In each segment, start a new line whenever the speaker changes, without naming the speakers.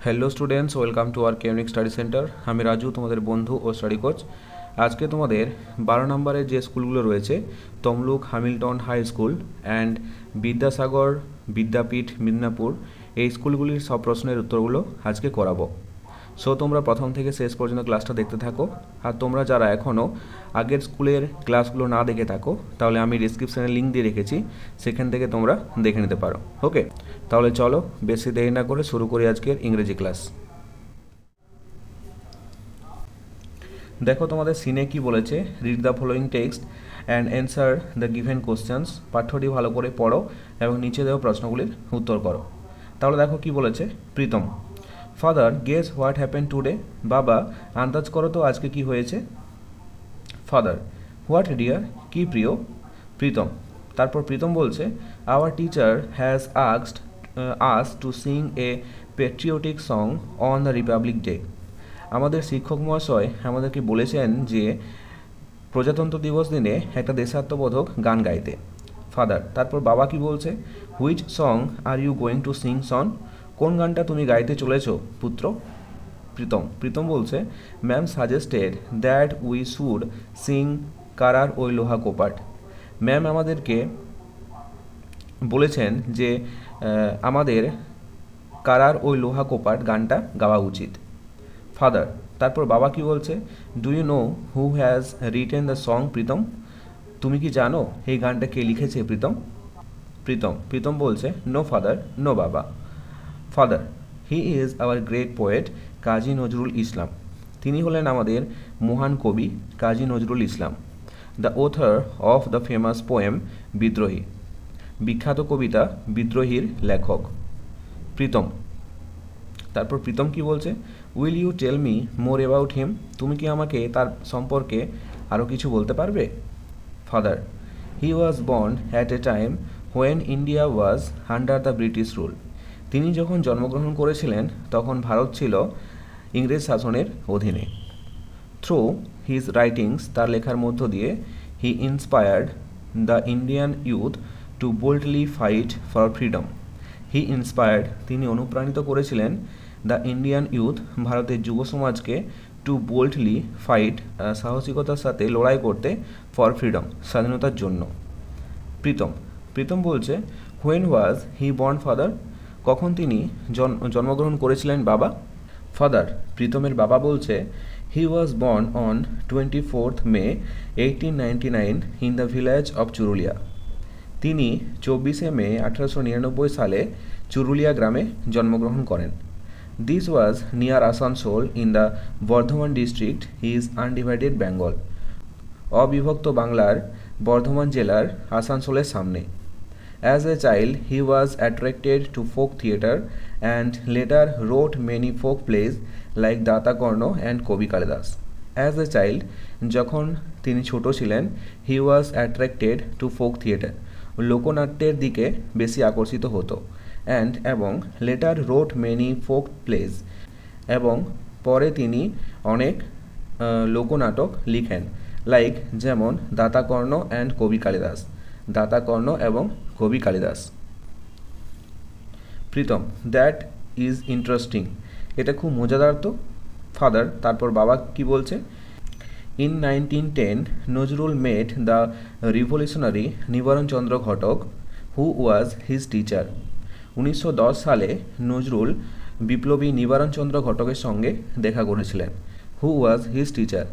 Hello students, welcome to our unique study centre. আমি রাজু, তোমাদের বন্ধু ও স্টাডি কোচ। আজকে তোমাদের 12 নম্বরের যে স্কুলগুলো রয়েছে, Tamluk Hamilton high school and Vidyasagar Vidyapith Midnapore, এই স্কুলগুলির সব প্রশ্নের উত্তরগুলো আজকে করাবো। সো তোমরা প্রথম থেকে শেষ পর্যন্ত ক্লাসটা দেখতে থাকো। আর তোমরা যারা এখনও আগের স্কুলের ক্লাসগুলো না দেখে থাকো, তাহলে আমি ডিসক্রিপশানে লিঙ্ক দিয়ে রেখেছি, সেখান থেকে তোমরা দেখে নিতে পারো। ওকে, তাহলে চলো বেশি দেরি না করে শুরু করি আজকের ইংরেজি ক্লাস। দেখো তোমাদের সিনে কি বলেছে, read the following text and answer the given questions. পাঠ্যটি ভালো করে পড়ো এবং নিচে দেওয়া প্রশ্নগুলির উত্তর করো। তাহলে দেখো কি বলেছে। Pritam, father guess what happen today. বাবা, আন্দাজ করো তো আজকে কি হয়েছে। ফাদার, হোয়াট ডিয়ার, কি প্রিয়। প্রীতম, তারপর প্রীতম বলছে, our teacher has asked us to sing a patriotic song on the Republic Day. আমাদের শিক্ষক মহাশয় আমাদেরকে বলেছেন যে প্রজাতন্ত্র দিবস দিনে একটা দেশাত্মবোধক গান গাইতে। ফাদার, তারপর বাবা কি বলছে, which song are you going to sing son. কোন গানটা তুমি গাইতে চলেছ পুত্র। প্রীতম বলছে, ma'am suggested that we should sing কারার ওই লোহা কোপাট। ম্যাম আমাদেরকে বলেছেন যে আমাদের কারার ওই লোহা কোপাট গানটা গাওয়া উচিত। ফাদার, তারপর বাবা কি বলছে, do you know who has written the song Pritam. তুমি কি জানো এই গানটা কে লিখেছে প্রীতম বলছে, নো ফাদার, নো বাবা। Father, he is our great poet Kazi Nazrul Islam. তিনি হলেন আমাদের মহান কবি Kazi Nazrul Islam. The author of the famous poem Bidrohi. বিখ্যাত কবিতা বিদ্রোহীর লেখক। প্রীতম, তারপর প্রীতম কি বলছে, will you tell me more about him. তুমি কি আমাকে তার সম্পর্কে আরও কিছু বলতে পারবে। Father, he was born at a time when India was under the British rule. তিনি যখন জন্মগ্রহণ করেছিলেন তখন ভারত ছিল ইংরেজ শাসনের অধীনে। থ্রু হিজ রাইটিংস, তার লেখার মধ্য দিয়ে, he inspired the Indian youth to boldly fight for freedom. He inspired, তিনি অনুপ্রাণিত করেছিলেন, দ্য ইন্ডিয়ান ইউথ, ভারতের যুব সমাজকে, টু বোল্ডলি ফাইট, সাহসিকতার সাথে লড়াই করতে, ফর ফ্রিডম, স্বাধীনতার জন্য। প্রীতম বলছে, when was he born father. কখন তিনি জন্মগ্রহণ করেছিলেন বাবা। ফাদার, প্রীতমের বাবা বলছে, he was born on 24th May 1899 in the village of Churulia. তিনি 24শে মে 1899 সালে চুরুলিয়া গ্রামে জন্মগ্রহণ করেন। This was near Asansol in the Bardhaman district is undivided Bengal. অবিভক্ত বাংলার বর্ধমান জেলার আসানসোলের সামনে। As a child he was attracted to folk theatre and later wrote many folk plays like Data Karna and Kabi Kalidas. As a child, যখন তিনি ছোট ছিলেন, he was attracted to folk theatre, লোকনাট্যের দিকে বেশি আকর্ষিত হতো, এবং later wrote many folk plays, এবং পরে তিনি অনেক লোকনাটক লিখেন, লাইক যেমন দাতাকর্ণ অ্যান্ড কবি কালিদাস, দাতাকর্ণ এবং কবি Kalidas. Pritam, that is interesting, এটা খুব মজাদার তো। ফাদার, তারপর বাবা কি বলছে, in 1910 Nazrul met the revolutionary Nibaran Chandra Ghatak who was his teacher. 1910 সালে নজরুল বিপ্লবী নিবারণ চন্দ্র ঘটকের সঙ্গে দেখা করেছিলেন। হু ওয়াজ হিজ টিচার,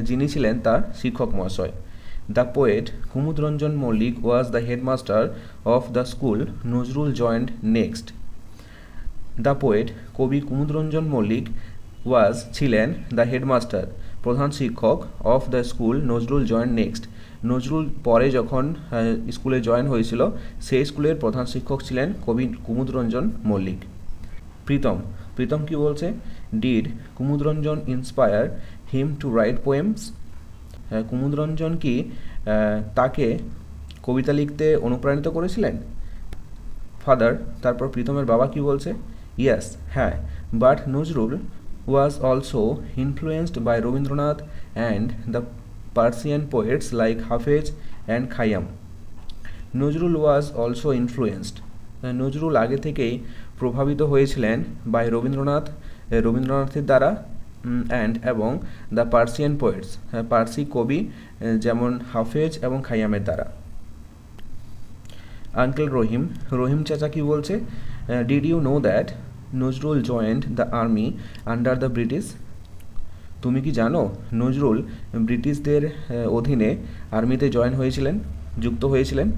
যিনি ছিলেন তার শিক্ষক মহাশয়। The poet Kumudranjan Mallick was the headmaster of the school Nazrul joined next. The poet, কবি কুমুদরঞ্জন মল্লিক, ওয়াজ ছিলেন, দ্য হেডমাস্টার প্রধান শিক্ষক, of the school Nazrul joined next, Nazrul পরে যখন স্কুলে জয়েন হয়েছিল সেই স্কুলের প্রধান শিক্ষক ছিলেন কবি কুমুদরঞ্জন মল্লিক। প্রীতম কি বলছে, did Kumudranjan inspire him to write poems. Kumudranjan কি তাকে কবিতা লিখতে অনুপ্রাণিত করেছিলেন। ফাদার, তারপর প্রীতমের বাবা কি বলছে, ইয়েস, হ্যাঁ, but Nazrul was also influenced by Rabindranath and the Persian poets like Hafez and Khayyam. Nazrul was also influenced, Nazrul আগে থেকেই প্রভাবিত হয়েছিলেন বাই রবীন্দ্রনাথের দ্বারা এবং দ্য পার্সিয়ান পোয়েটস, পার্সি কবি যেমন হাফেজ এবং খাইয়ামের দ্বারা। আঙ্কেল রহিম চাচা কি বলছে, did you know that Nazrul joined the army under the British? তুমি কি জানো নজরুল ব্রিটিশদের অধীনে আর্মিতে যুক্ত হয়েছিলেন?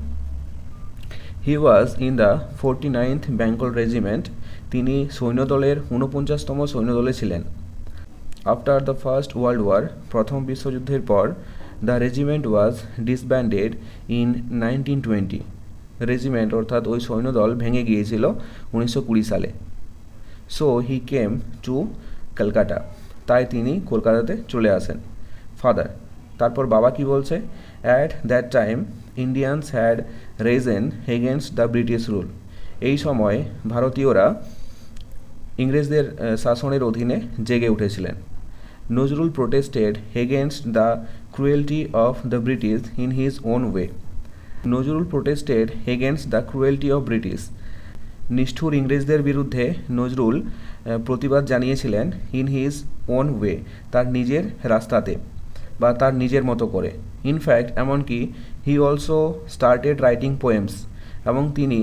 He was in the 49th Bengal regiment, তিনি সৈন্যদলের 49তম সৈন্যদলে ছিলেন। After the first world war, প্রথম বিশ্বযুদ্ধের পর, the regiment was disbanded in 1920, regiment অর্থাৎ ওই সৈন্যদল ভেঙে গিয়েছিল 1920 সালে। So he came to Kolkata, তাই তিনি কলকাতাতে চলে আসেন। ফাদার, তারপর বাবা কি বলছে, at that time Indians had Ryzen against the British rule, এই সময় ভারতীয়রা ইংরেজদের শাসনের অধীনে জেগে উঠেছিলেন। Nazrul protested against the cruelty of the British in his own way, Nazrul protested against the cruelty of British, নিষ্ঠুর ইংরেজদের বিরুদ্ধে নজরুল প্রতিবাদ জানিয়েছিলেন ইন হিজ ওন ওয়ে, তার নিজের রাস্তাতে বা তার নিজের মতো করে। ইনফ্যাক্ট এমনকি he also started writing poems, এবং তিনি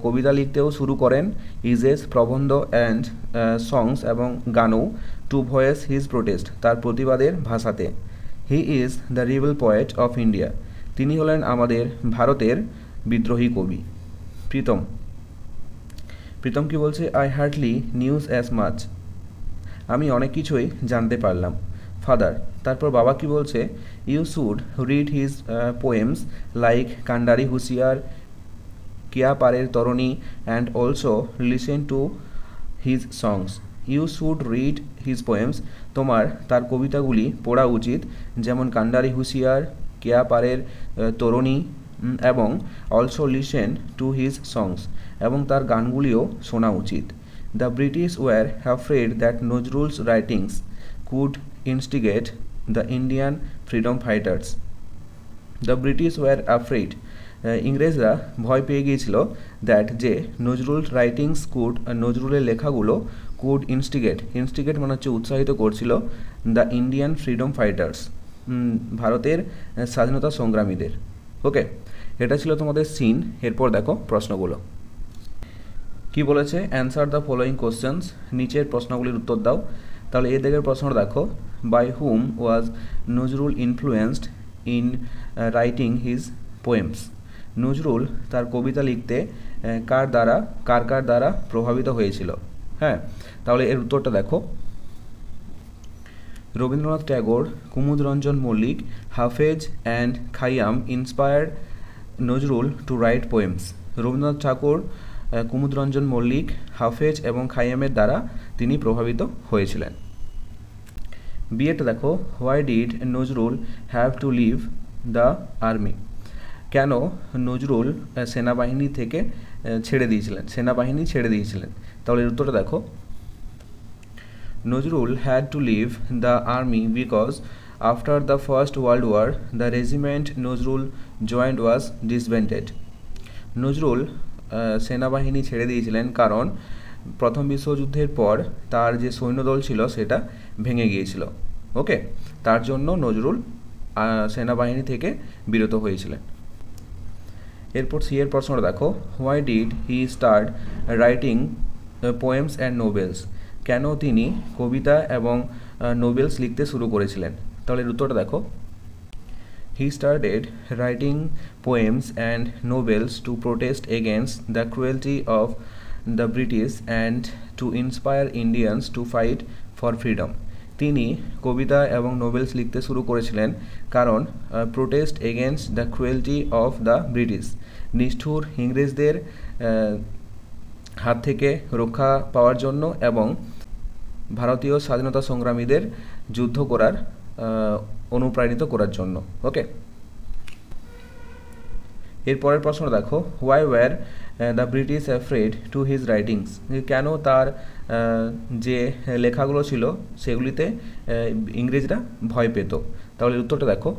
কবিতা লিখতেও শুরু করেন, ইজেস, প্রবন্ধ অ্যান্ড সংস এবং গানও, টু ভয়েস হিজ প্রোটেস্ট, তার প্রতিবাদের ভাষাতে। He is the rebel poet of India, তিনি হলেন আমাদের ভারতের বিদ্রোহী কবি। প্রীতম কি বলছে, I hardly news as much, আমি অনেক কিছুই জানতে পারলাম। ফাদার, তারপর বাবা কি বলছে, you should read his poems like Kandari Hushiyar, কিয়া পারের তরণী, and also listen to his songs. You should read his poems, তোমার তার কবিতাগুলি পড়া উচিত, যেমন কান্ডারি হুঁশিয়ার, কেয়া পারের তরণী, এবং অলসো লিসেন টু হিজ সংস, এবং তার গানগুলিও শোনা উচিত। The British war afraid that Nazrul's writings could instigate the Indian freedom fighters. The British war afraid, ইংরেজরা ভয় পেয়ে গিয়েছিল, দ্যাট যে নজরুলের লেখাগুলো কুড ইনস্টিগেট মানে হচ্ছে উৎসাহিত করছিল, দ্য ইন্ডিয়ান ফ্রিডম ফাইটার্স, ভারতের স্বাধীনতা সংগ্রামীদের। ওকে, এটা ছিল তোমাদের সিন। এরপর দেখো প্রশ্নগুলো কি বলেছে, অ্যান্সার দ্য ফলোয়িং কোশ্চেন্স, নিচের প্রশ্নগুলির উত্তর দাও। তাহলে এর দিকের প্রশ্নটা দেখো, by whom was Nazrul influenced in writing his poems, Nazrul তার কবিতা লিখতে কার দ্বারা প্রভাবিত হয়েছিল। হ্যাঁ, তাহলে এর উত্তরটা দেখো, Rabindranath Tagore, Kumudranjan Mallick, Hafez and Khayyam inspired Nazrul to write poems, Rabindranath Thakur, Kumudranjan Mallick, Hafez এবং খাইয়ামের দ্বারা তিনি প্রভাবিত হয়েছিলেন। বিয়েটা দেখো, why did Nazrul have to leave the army, কেন নজরুল সেনাবাহিনী ছেড়ে দিয়েছিলেন। তাহলে এর উত্তরটা দেখো, Nazrul had to leave the army because after the First World War the regiment Nazrul joined was disbanded, Nazrul সেনাবাহিনী ছেড়ে দিয়েছিলেন কারণ প্রথম বিশ্বযুদ্ধের পর তার যে সৈন্যদল ছিল সেটা ভেঙে গিয়েছিল। ওকে, তার জন্য নজরুল সেনাবাহিনী থেকে বিরত হয়েছিলেন। এরপর সি এর প্রশ্নটা দেখো, why did he start writing poems and novels, কেন তিনি কবিতা এবং নোবেলস লিখতে শুরু করেছিলেন। তাহলে উত্তরটা দেখো, he started writing poems and novels two protest against the cruelty of the British and to inspire Indians to fight for freedom, তিনি কবিতা এবং নোবেলস লিখতে শুরু করেছিলেন কারণ protest against the cruelty of the British, নিষ্ঠুর ইংরেজদের হাত থেকে রক্ষা পাওয়ার জন্য এবং ভারতীয় স্বাধীনতা সংগ্রামীদের যুদ্ধ করার অনুপ্রাণিত করার জন্য। ওকে, এরপরের প্রশ্নটা দেখো, why were the British afraid to his writings, কেন তার যে লেখাগুলো ছিল সেগুলিতে ইংরেজরা ভয় পেত। তাহলে উত্তরটা দেখো,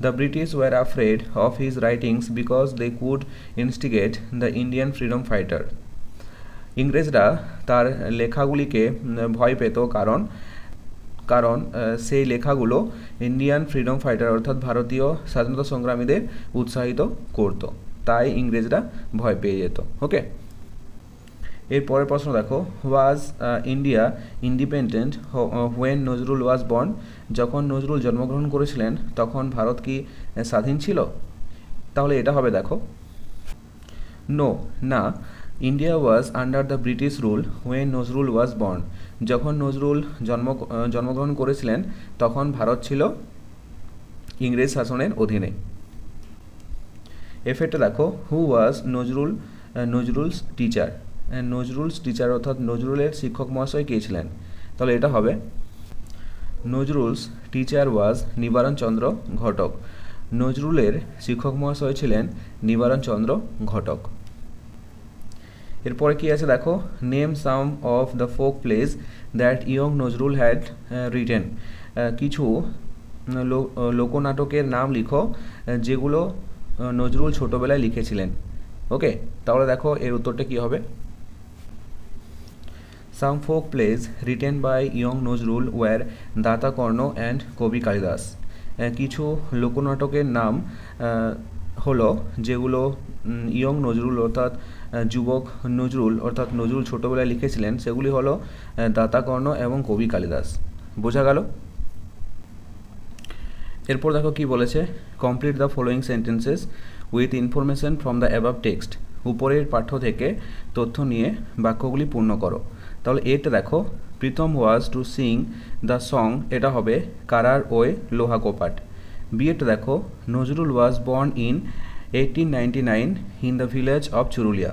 The British were afraid of his writings because they could instigate the Indian freedom fighter. ইংরেজরা তার লেখাগুলিকে ভয় পেত কারণ কারণ সেই লেখাগুলো ইন্ডিয়ান ফ্রিডম ফাইটার অর্থাৎ ভারতীয় স্বাধীনতা সংগ্রামীদের উৎসাহিত করত, তাই ইংরেজরা ভয় পেয়ে যেত। ওকে, এর পরের প্রশ্ন দেখো, ওয়াজ India independent when Nazrul was born? যখন নজরুল জন্মগ্রহণ করেছিলেন তখন ভারত কি স্বাধীন ছিল? তাহলে এটা হবে দেখো, নো, না, India was under the British rule when Nazrul was born. যখন নজরুল জন্মগ্রহণ করেছিলেন তখন ভারত ছিল ইংরেজ শাসনের অধীনে। এফেক্টটা দেখো, হু ওয়াজ নজরুলস টিচার? নজরুলস টিচার অর্থাৎ নজরুলের শিক্ষক মহাশয় কে ছিলেন? তাহলে এটা হবে, নজরুলস টিচার ওয়াজ নিবারণ চন্দ্র ঘটক। নজরুলের শিক্ষক মহাশয় ছিলেন নিবারণ চন্দ্র ঘটক। এরপরে কি আছে দেখো, name some of the folk place that young Nazrul had written. কিছু লোকনাটকের নাম লিখো যেগুলো নজরুল ছোটোবেলায় লিখেছিলেন। ওকে, তাহলে দেখো এর উত্তরটা কী হবে, some folk plays written by young Nazrul were Data Karna and Kabi Kalidas. কিছু লোকনাটকের নাম হলো যেগুলো ইয়ং নজরুল অর্থাৎ যুবক নজরুল অর্থাৎ নজরুল ছোটোবেলায় লিখেছিলেন, সেগুলি হলো দাতা কর্ণ এবং কবি কালিদাস। বোঝা গেল? এরপর দেখো কি বলেছে, complete the following sentences with information from the above text. উপরের পাঠ্য থেকে তথ্য নিয়ে বাক্যগুলি পূর্ণ করো। তাহলে এটা দেখো, Pritam was to sing the song, এটা হবে কারার ওই লোহা কোপাট। বিয়েটা দেখো, Nazrul was born in 1899 in the village of Churulia.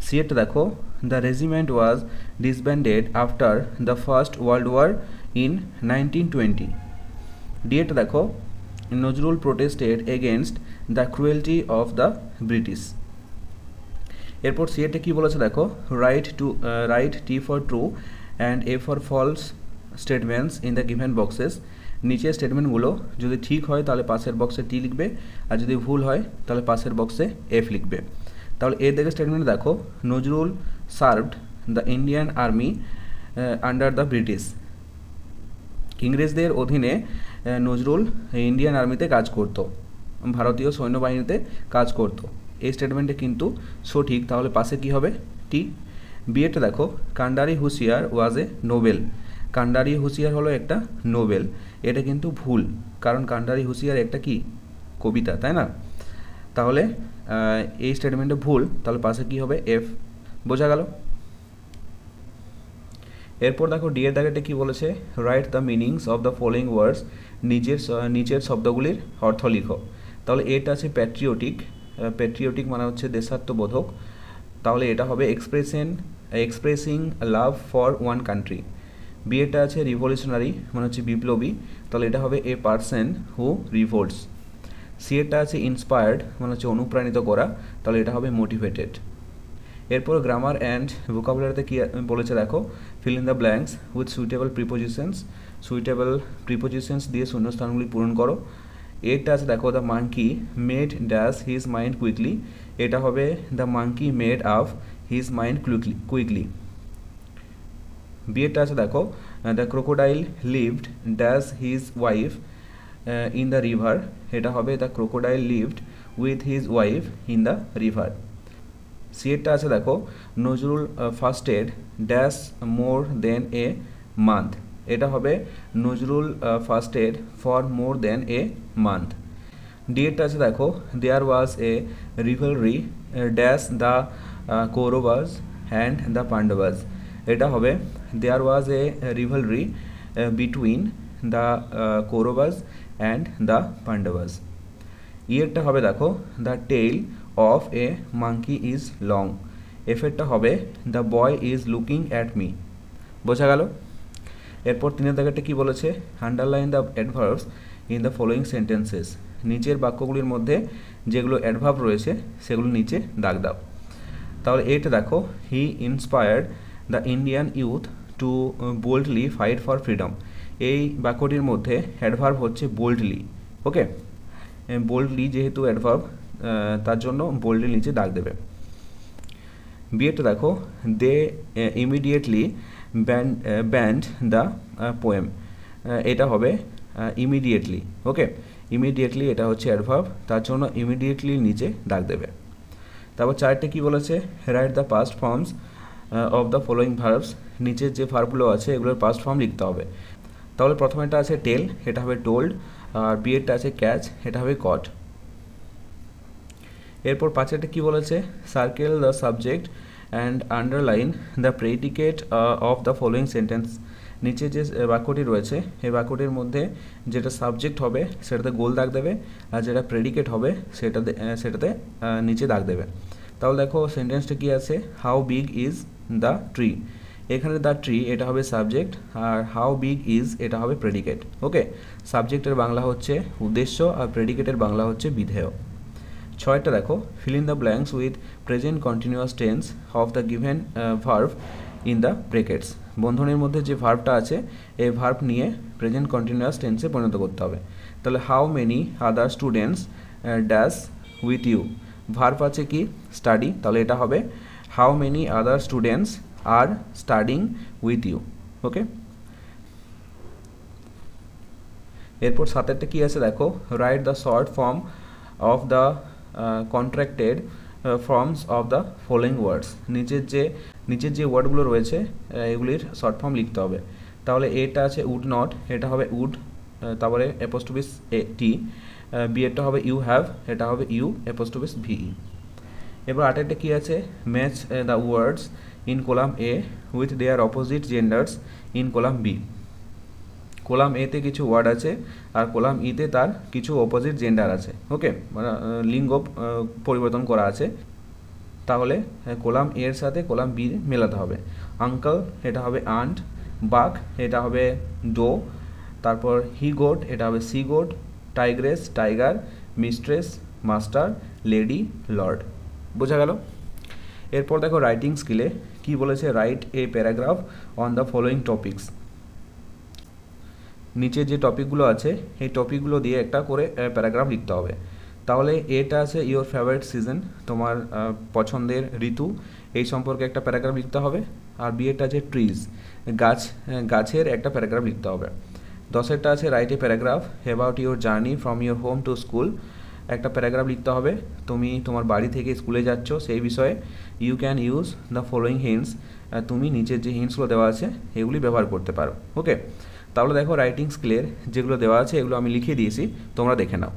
সিয়েটা দেখো, the regiment was disbanded after the first world war in 1920. ডিয়েটা দেখো, Nazrul protested against the cruelty of the British. এরপর সিয়েটে কী বলেছে দেখো, write T for true and F for false statements in the given boxes. নিচের স্টেটমেন্টগুলো যদি ঠিক হয় তাহলে পাশের বক্সে টি লিখবে, আর যদি ভুল হয় তাহলে পাশের বক্সে এফ লিখবে। তাহলে এর দিকে স্টেটমেন্ট দেখো, Nazrul served the Indian army under the British. ইংরেজদের অধীনে নজরুল ইন্ডিয়ান আর্মিতে কাজ করত, ভারতীয় সৈন্যবাহিনীতে কাজ করত। এই স্টেটমেন্টে কিন্তু সঠিক, তাহলে পাশে কি হবে, টি। বিয়েটা দেখো, কান্ডারি হুঁশিয়ার ওয়াজ এ নোবেল। কান্ডারি হুঁশিয়ার হলো একটা নোবেল, এটা কিন্তু ভুল, কারণ কান্ডারি হুঁশিয়ার একটা কি কবিতা, তাই না? তাহলে এই স্টেটমেন্টে ভুল, তাহলে পাশে কি হবে, এফ। বোঝা গেল? এরপর দেখো ডি এর দাগেটে কী বলেছে, write the meanings of the following words. নিচের শব্দগুলির অর্থ লিখো। তাহলে এটা আছে প্যাট্রিয়টিক মানে হচ্ছে দেশাত্মবোধক, তাহলে এটা হবে expressing love for one country. বিয়েটা আছে রিভলিউশনারি মানে হচ্ছে বিপ্লবী, তাহলে এটা হবে এ পারসন হু রিভোল্টস। সিএটা আছে ইন্সপায়ার্ড মানে হচ্ছে অনুপ্রাণিত করা, তাহলে এটা হবে মোটিভেটেড। এরপর গ্রামার অ্যান্ড ভোকাবুলারিতে কী বলেছে দেখো, fill in the blanks with suitable prepositions দিয়ে শূন্যস্থানগুলি পূরণ করো। এটা আছে দেখো, the monkey made dash his mind quickly, এটা হবে the monkey made up his mind quickly. বিয়েটা আছে দেখো, the crocodile lived dash his wife in the river, এটা হবে the crocodile lived with his wife in the river. সিয়েরটা আছে দেখো, Nazrul fasted dash more than a month, এটা হবে Nazrul ফাস্টেড for more than a month. ডিএটা আছে দেখো, there was a revelry dash the Kauravas and the Pandavas, এটা হবে there was a revelry between the Kauravas and the Pandavas. ইয়েরটা হবে দেখো, the tail of a monkey is long, এফেরটা হবে the boy is looking at me. বোঝা গেল? এরপর তিনের দাগেরটা কী বলেছে, underline the adverbs in the following sentences. নিচের বাক্যগুলির মধ্যে যেগুলো অ্যাডভার্ব রয়েছে সেগুলো নিচে দাগ দাও। তাহলে এটা দেখো, he inspired the Indian youth to boldly fight for freedom. এই বাক্যটির মধ্যে অ্যাডভার্ব হচ্ছে বোল্ডলি। ওকে, বোল্ডলি যেহেতু অ্যাডভার্ব তার জন্য বোল্ডের নিচে দাগ দেবে। বিয়েটা দেখো, they immediately banned the poem, এটা হবে ইমিডিয়েটলি। ওকে, ইমিডিয়েটলি এটা হচ্ছে অ্যাডভার্ব, তার জন্য ইমিডিয়েটলির নিচে দাগ দেবে। তারপর চারটে কী বলেছে, write the past forms of the following verbs, নিচের যে ভার্বগুলো আছে এগুলোর পাস্ট ফর্ম লিখতে হবে। তাহলে প্রথমেটা আছে টেল, এটা হবে টোল্ড, আর বিয়েরটা আছে ক্যাচ, এটা হবে কট। এরপর পাঁচেরটা কী বলেছে, circle the subject and underline the predicate of the following sentence, নিচে যে বাক্যটি রয়েছে এই বাক্যটির মধ্যে যেটা সাবজেক্ট হবে সেটাতে গোল দাগ দেবে, আর যেটা প্রেডিকেট হবে সেটাতে নিচে দাগ দেবে। তাহলে দেখো সেন্টেন্সটা কী আছে, how big is the tree, এখানে দ্য ট্রি এটা হবে সাবজেক্ট, আর হাউ বিগ ইজ এটা হবে প্রেডিকেট। ওকে, সাবজেক্টের বাংলা হচ্ছে উদ্দেশ্য আর প্রেডিকেটের বাংলা হচ্ছে বিধেয়। ছয়টা দেখো, fill in the blanks with present continuous tense of the given verb in the brackets, বন্ধনীর মধ্যে যে ভার্বটা আছে এই ভার্ব নিয়ে প্রেজেন্ট কন্টিনিউয়াস টেন্সে পরিণত করতে হবে। তাহলে how many other students dash with you, verb আছে কি স্টাডি, তাহলে এটা হবে how many other students are studying with you. Okay, এরপর সাতেরটা কী আছে দেখো, write the short form of the contracted forms of the following words, নিচের যে ওয়ার্ডগুলো রয়েছে এগুলির শর্ট ফর্ম লিখতে হবে। তাহলে এটা আছে উড নট, এটা হবে উড, তারপরে অ্যাপোস্ট্রোফিস টি, বিয়েরটা হবে ইউ হ্যাভ, এটা হবে ইউ অ্যাপোস্ট্রোফিস ভিই। এবার আটেরটা কী আছে, match the words in column A with their opposite genders in column B, column এতে কিছু ওয়ার্ড আছে আর কলাম ইতে তার কিছু অপোজিট জেন্ডার আছে। ওকে, মানে লিঙ্গ পরিবর্তন করা আছে, তাহলে কলাম এর সাথে কলাম বি মেলাতে হবে। আঙ্কেল এটা হবে আন্ট, বাক এটা হবে ডো, তারপর হি গোট এটা হবে she goat, tigress tiger, mistress master, lady lord. বোঝা গেল? এরপর দেখো রাইটিং স্কিলে কি বলেছে, write a paragraph on the following topics, নিচে যে টপিকগুলো আছে এই টপিকগুলো দিয়ে একটা করে প্যারাগ্রাফ লিখতে হবে। তাহলে এটা আছে ইওর ফেভারিট সিজন, তোমার পছন্দের ঋতু, এই সম্পর্কে একটা প্যারাগ্রাফ লিখতে হবে। আর বিয়েটা আছে ট্রিজ, গাছের একটা প্যারাগ্রাফ লিখতে হবে। 10এরটা আছে right a paragraph about your journey from your home to school, একটা প্যারাগ্রাফ লিখতে হবে, তুমি তোমার বাড়ি থেকে স্কুলে যাচ্ছ সেই বিষয়ে। You can use the following hints, তুমি নিচের যে হিন্টসগুলো দেওয়া আছে এগুলি ব্যবহার করতে পারো। ওকে, তাহলে দেখো রাইটিং স্কিলের যেগুলো দেওয়া আছে এগুলো আমি লিখে দিয়েছি, তোমরা দেখে নাও।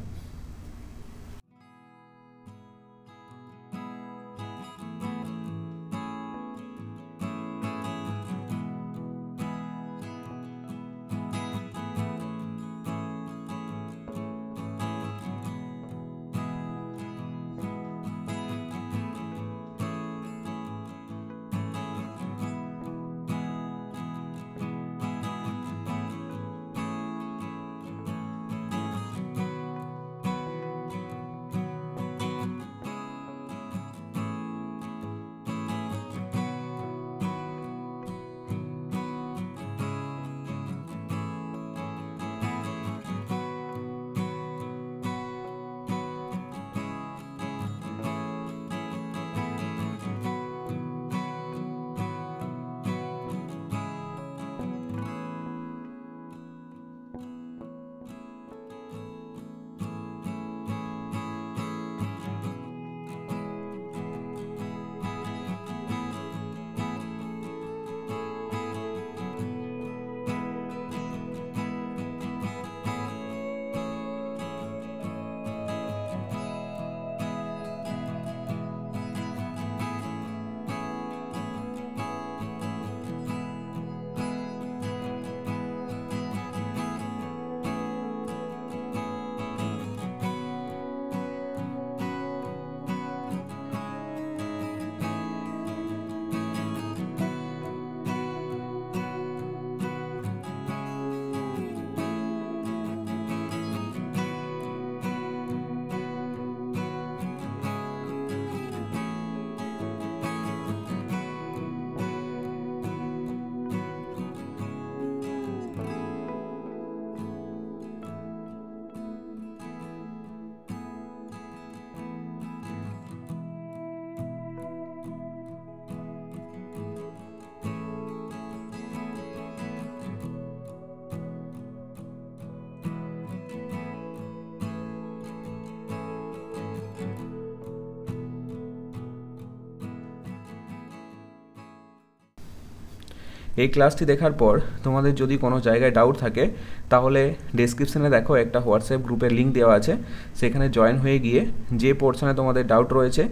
এই ক্লাসটি দেখার পর তোমাদের যদি কোনো জায়গায় ডাউট থাকে তাহলে ডেসক্রিপশনে দেখো একটা হোয়াটসঅ্যাপ গ্রুপের লিঙ্ক দেওয়া আছে, সেখানে জয়েন হয়ে গিয়ে যে পোর্শনে তোমাদের ডাউট রয়েছে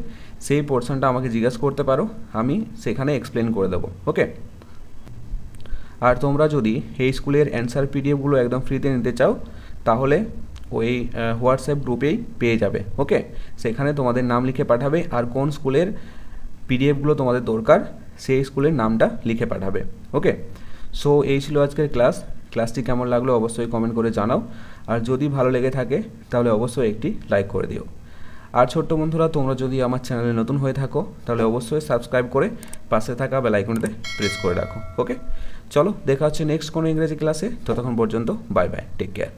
সেই পোর্শনটা আমাকে জিজ্ঞাসা করতে পারো, আমি সেখানে এক্সপ্লেন করে দেবো। ওকে, আর তোমরা যদি এই স্কুলের অ্যান্সার পিডিএফগুলো একদম ফ্রিতে নিতে চাও তাহলে ওই হোয়াটসঅ্যাপ গ্রুপেই পেয়ে যাবে। ওকে, সেখানে তোমাদের নাম লিখে পাঠাবে আর কোন স্কুলের পিডিএফগুলো তোমাদের দরকার সেই স্কুলের নামটা লিখে পাঠাবে। ওকে, সো এই ছিল আজকের ক্লাসটি কেমন লাগলো অবশ্যই কমেন্ট করে জানাও, আর যদি ভালো লেগে থাকে তাহলে অবশ্যই একটি লাইক করে দিও। আর ছোট্ট বন্ধুরা, তোমরা যদি আমার চ্যানেলে নতুন হয়ে থাকো তাহলে অবশ্যই সাবস্ক্রাইব করে পাশে থাকা বেল আইকনটাতে প্রেস করে রাখো। ওকে, চলো দেখা হচ্ছে নেক্সট কোনো ইংরেজি ক্লাসে, ততক্ষণ পর্যন্ত বাই বাই, টেক কেয়ার।